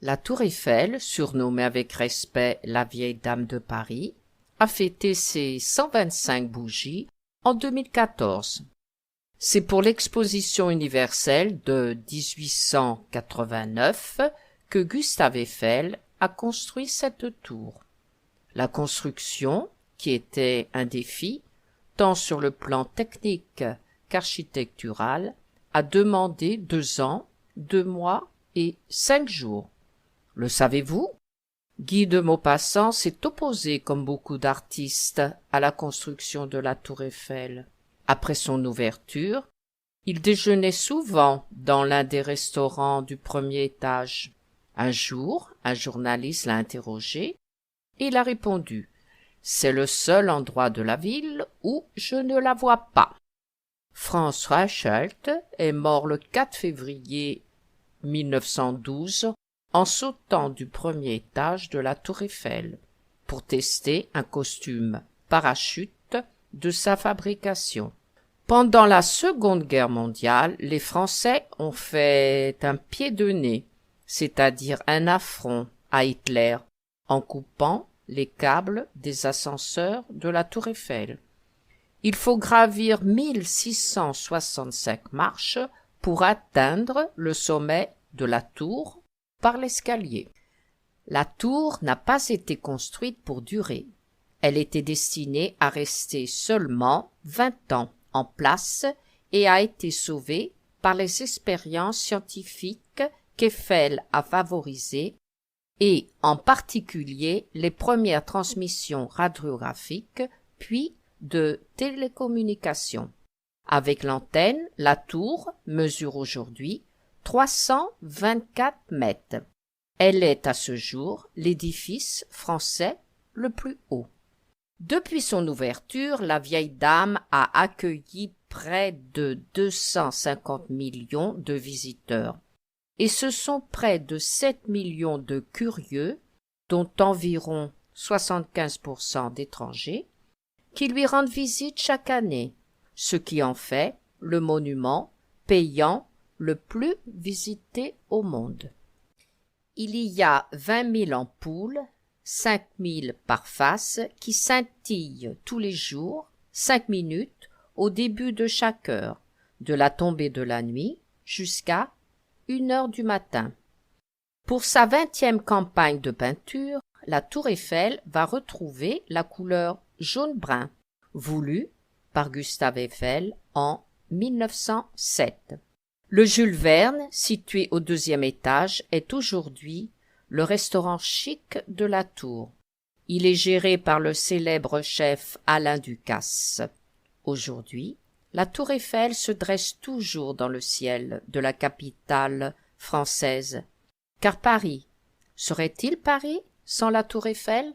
La tour Eiffel, surnommée avec respect la vieille dame de Paris, a fêté ses 125 bougies en 2014. C'est pour l'exposition universelle de 1889 que Gustave Eiffel a construit cette tour. La construction, qui était un défi, tant sur le plan technique qu'architectural, a demandé 2 ans, 2 mois et 5 jours. Le savez-vous? Guy de Maupassant s'est opposé, comme beaucoup d'artistes, à la construction de la tour Eiffel. Après son ouverture, il déjeunait souvent dans l'un des restaurants du premier étage. Un jour, un journaliste l'a interrogé et il a répondu « C'est le seul endroit de la ville où je ne la vois pas ». Franz Reichelt est mort le 4 février 1912 en sautant du premier étage de la tour Eiffel pour tester un costume parachute de sa fabrication. Pendant la Seconde Guerre mondiale, les Français ont fait un pied de nez, c'est-à-dire un affront à Hitler, en coupant les câbles des ascenseurs de la tour Eiffel. Il faut gravir 1665 marches pour atteindre le sommet de la tour par l'escalier. La tour n'a pas été construite pour durer. Elle était destinée à rester seulement 20 ans en place et a été sauvée par les expériences scientifiques qu'Eiffel a favorisées et en particulier les premières transmissions radiographiques puis de télécommunications. Avec l'antenne, la tour mesure aujourd'hui 324 mètres. Elle est à ce jour l'édifice français le plus haut. Depuis son ouverture, la vieille dame a accueilli près de 250 millions de visiteurs et ce sont près de 7 millions de curieux, dont environ 75% d'étrangers, qui lui rendent visite chaque année, ce qui en fait le monument payant le plus visité au monde. Il y a 20 000 ampoules, 5 000 par face, qui scintillent tous les jours, 5 minutes, au début de chaque heure, de la tombée de la nuit jusqu'à 1 heure du matin. Pour sa 20e campagne de peinture, la tour Eiffel va retrouver la couleur jaune-brun, voulue par Gustave Eiffel en 1907. Le Jules Verne, situé au 2e étage, est aujourd'hui le restaurant chic de la tour. Il est géré par le célèbre chef Alain Ducasse. Aujourd'hui, la tour Eiffel se dresse toujours dans le ciel de la capitale française. Car Paris, serait-il Paris sans la tour Eiffel?